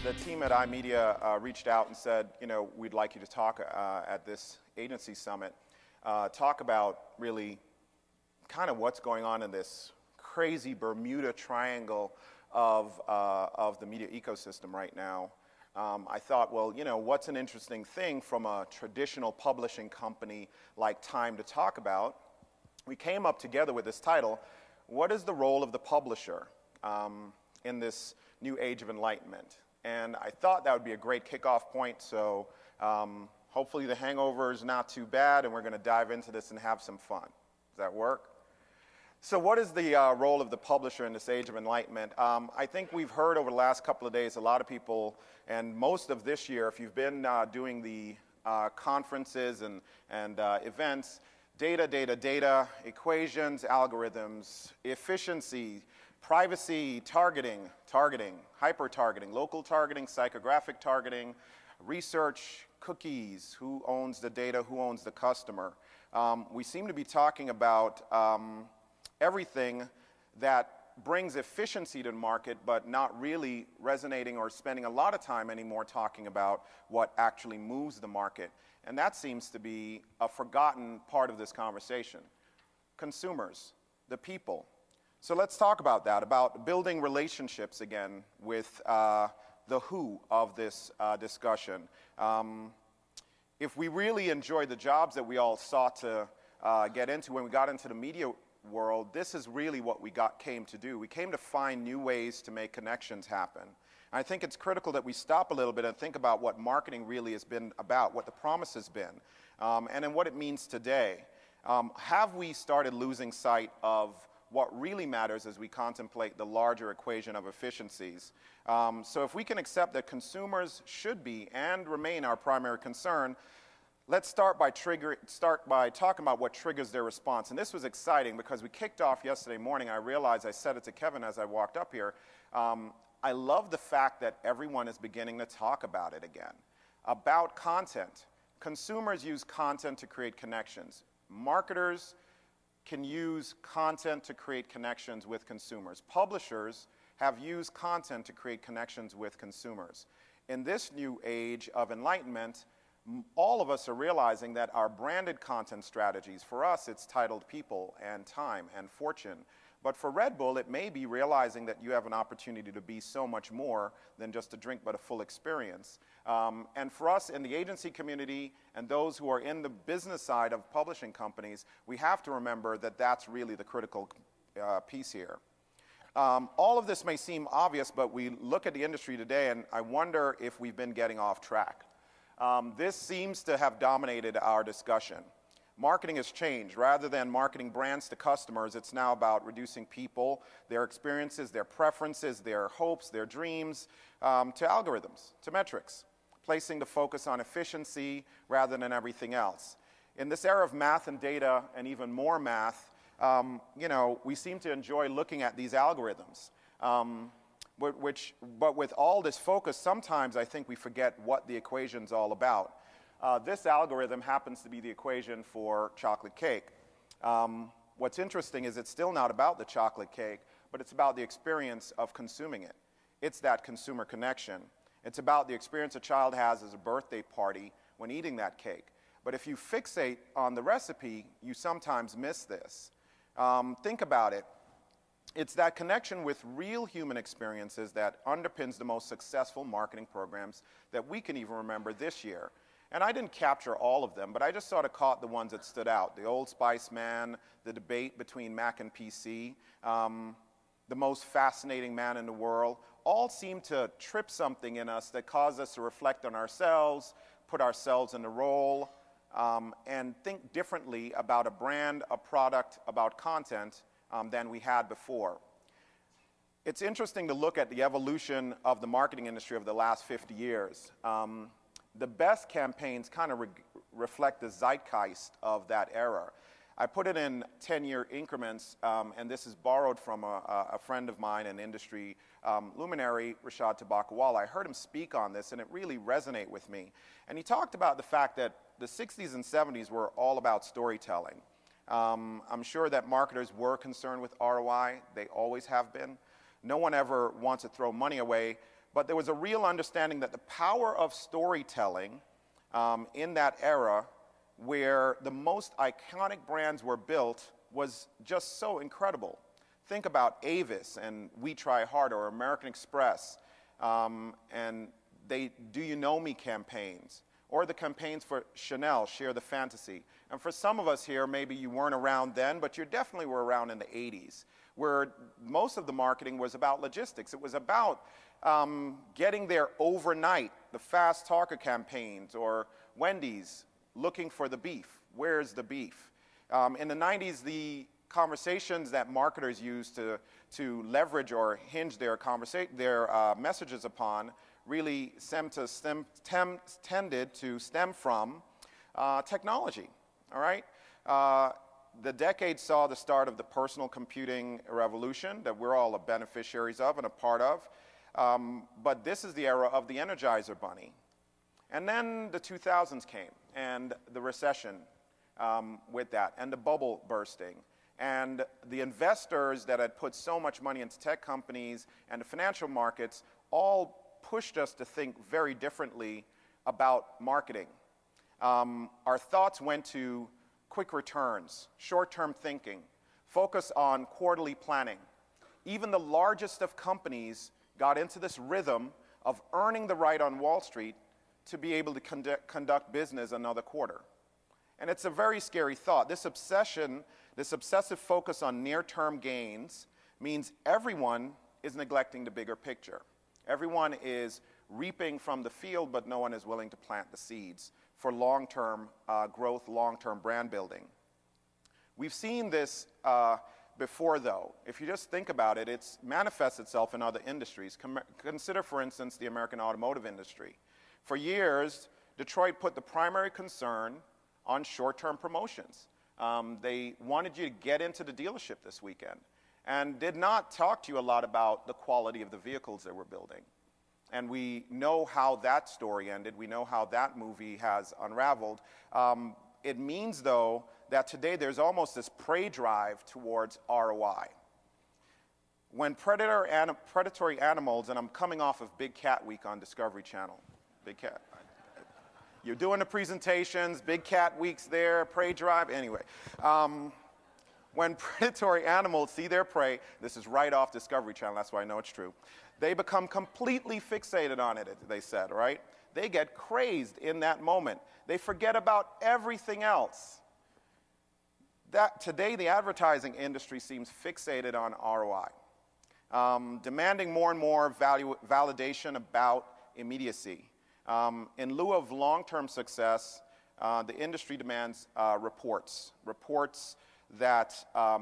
the team at iMedia reached out and said, we'd like you to talk at this agency summit, talk about really kind of what's going on in this crazy Bermuda Triangle of the media ecosystem right now. I thought, well, what's an interesting thing from a traditional publishing company like Time to talk about? We came up together with this title, what is the role of the publisher in this new age of enlightenment? And I thought that would be a great kickoff point, so hopefully the hangover is not too bad, and we're going to dive into this and have some fun. Does that work? So what is the role of the publisher in this age of enlightenment? I think we've heard over the last couple of days, a lot of people, and most of this year, if you've been doing the conferences and events, data, equations, algorithms, efficiency, privacy, targeting, hyper-targeting, local targeting, psychographic targeting, research, cookies, who owns the data, who owns the customer. We seem to be talking about everything that brings efficiency to the market, but not really resonating or spending a lot of time anymore talking about what actually moves the market. And that seems to be a forgotten part of this conversation. Consumers, the people. So let's talk about that, about building relationships again with the who of this discussion. If we really enjoy the jobs that we all sought to get into when we got into the media world, this is really what we came to do. We came to find new ways to make connections happen. And I think it's critical that we stop a little bit and think about what marketing really has been about, what the promise has been, and then what it means today. Have we started losing sight of what really matters as we contemplate the larger equation of efficiencies? So if we can accept that consumers should be and remain our primary concern, let's start by talking about what triggers their response. And this was exciting because we kicked off yesterday morning. I realized, I said it to Kevin as I walked up here, I love the fact that everyone is beginning to talk about it again, about content. Consumers use content to create connections. Marketers can use content to create connections with consumers. Publishers have used content to create connections with consumers. In this new age of enlightenment, all of us are realizing that our branded content strategies, for us it's titled People and Time and Fortune, but for Red Bull it may be realizing that you have an opportunity to be so much more than just a drink but a full experience. And for us in the agency community and those who are in the business side of publishing companies, we have to remember that that's really the critical piece here. All of this may seem obvious, but we look at the industry today and I wonder if we've been getting off track. This seems to have dominated our discussion. Marketing has changed. Rather than marketing brands to customers, it's now about reducing people, their experiences, their preferences, their hopes, their dreams, to algorithms, to metrics, placing the focus on efficiency rather than everything else. In this era of math and data and even more math, we seem to enjoy looking at these algorithms. But with all this focus, sometimes I think we forget what the equation's all about. This algorithm happens to be the equation for chocolate cake. What's interesting is it's still not about the chocolate cake, but it's about the experience of consuming it. It's that consumer connection. It's about the experience a child has as a birthday party when eating that cake. But if you fixate on the recipe, you sometimes miss this. Think about it. It's that connection with real human experiences that underpins the most successful marketing programs that we can even remember this year. And I didn't capture all of them, but I just sort of caught the ones that stood out. The Old Spice man, the debate between Mac and PC, the most fascinating man in the world, all seem to trip something in us that cause us to reflect on ourselves, put ourselves in the role, and think differently about a brand, a product, about content than we had before. It's interesting to look at the evolution of the marketing industry over the last 50 years. The best campaigns kind of reflect the zeitgeist of that era. I put it in 10-year increments, and this is borrowed from a friend of mine, an industry luminary, Rashad Tabakawala. I heard him speak on this, and it really resonated with me. And he talked about the fact that the 60s and 70s were all about storytelling. I'm sure that marketers were concerned with ROI. They always have been. No one ever wants to throw money away, but there was a real understanding that the power of storytelling in that era, where the most iconic brands were built, was just so incredible. Think about Avis and We Try Hard, or American Express, and they Do You Know Me campaigns, or the campaigns for Chanel, Share the Fantasy. And for some of us here, maybe you weren't around then, but you definitely were around in the 80s, where most of the marketing was about logistics. It was about getting there overnight, the Fast Talker campaigns, or Wendy's looking for the beef. Where's the beef? In the 90s, the conversations that marketers used to leverage or hinge their messages upon really tended to stem from technology, all right? The decade saw the start of the personal computing revolution that we're all beneficiaries of and a part of, but this is the era of the Energizer Bunny. And then the 2000s came, and the recession with that, and the bubble bursting. And the investors that had put so much money into tech companies and the financial markets all pushed us to think very differently about marketing. Our thoughts went to quick returns, short-term thinking, focus on quarterly planning. Even the largest of companies got into this rhythm of earning the right on Wall Street to be able to conduct business another quarter. And it's a very scary thought. This obsession, this obsessive focus on near-term gains, means everyone is neglecting the bigger picture. Everyone is reaping from the field, but no one is willing to plant the seeds for long-term growth, long-term brand building. We've seen this before, though. If you just think about it, it manifests itself in other industries. Consider, for instance, the American automotive industry. For years, Detroit put the primary concern on short-term promotions. They wanted you to get into the dealership this weekend and did not talk to you a lot about the quality of the vehicles they were building. And we know how that story ended. We know how that movie has unraveled. It means, though, that today there's almost this prey drive towards ROI. When predatory animals, and I'm coming off of Big Cat Week on Discovery Channel, Big Cat. You're doing the presentations, Big Cat Week's there, prey drive, anyway. When predatory animals see their prey, this is right off Discovery Channel, that's why I know it's true, they become completely fixated on it, they said, right? They get crazed in that moment. They forget about everything else. Today, the advertising industry seems fixated on ROI, demanding more and more validation about immediacy. In lieu of long-term success, the industry demands reports that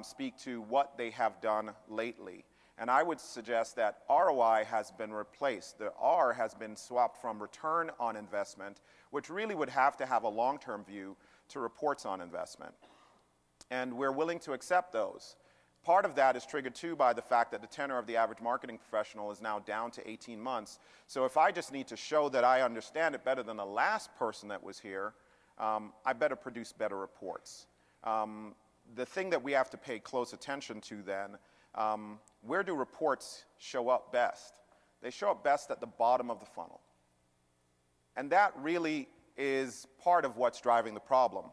speak to what they have done lately. And I would suggest that ROI has been replaced. The R has been swapped from return on investment, which really would have to have a long-term view, to reports on investment. And we're willing to accept those. Part of that is triggered, too, by the fact that the tenure of the average marketing professional is now down to 18 months. So if I just need to show that I understand it better than the last person that was here, I better produce better reports. The thing that we have to pay close attention to then, where do reports show up best? They show up best at the bottom of the funnel. And that really is part of what's driving the problem.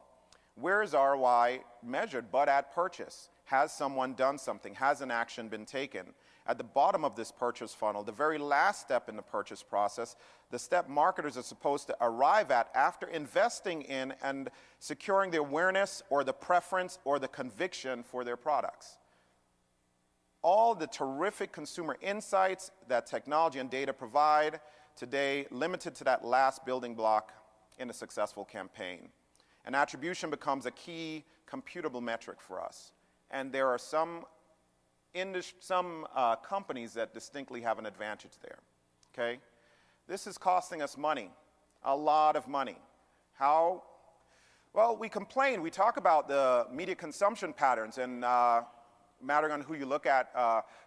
Where is ROI measured but at purchase? Has someone done something? Has an action been taken? At the bottom of this purchase funnel, the very last step in the purchase process, the step marketers are supposed to arrive at after investing in and securing the awareness or the preference or the conviction for their products. All the terrific consumer insights that technology and data provide today, limited to that last building block in a successful campaign. And attribution becomes a key computable metric for us. And there are some companies that distinctly have an advantage there, okay? This is costing us money, a lot of money. How? Well, we complain. We talk about the media consumption patterns, and mattering on who you look at,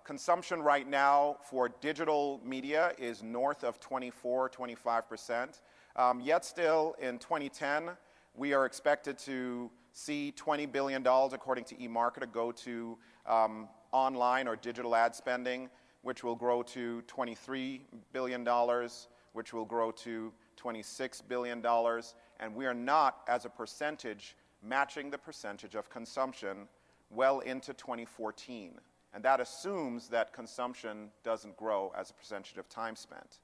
consumption right now for digital media is north of 25%. Yet still, in 2010, we are expected to see $20 billion, according to eMarketer, go to online or digital ad spending. which will grow to $23 billion, which will grow to $26 billion, and we are not, as a percentage, matching the percentage of consumption well into 2014. And that assumes that consumption doesn't grow as a percentage of time spent.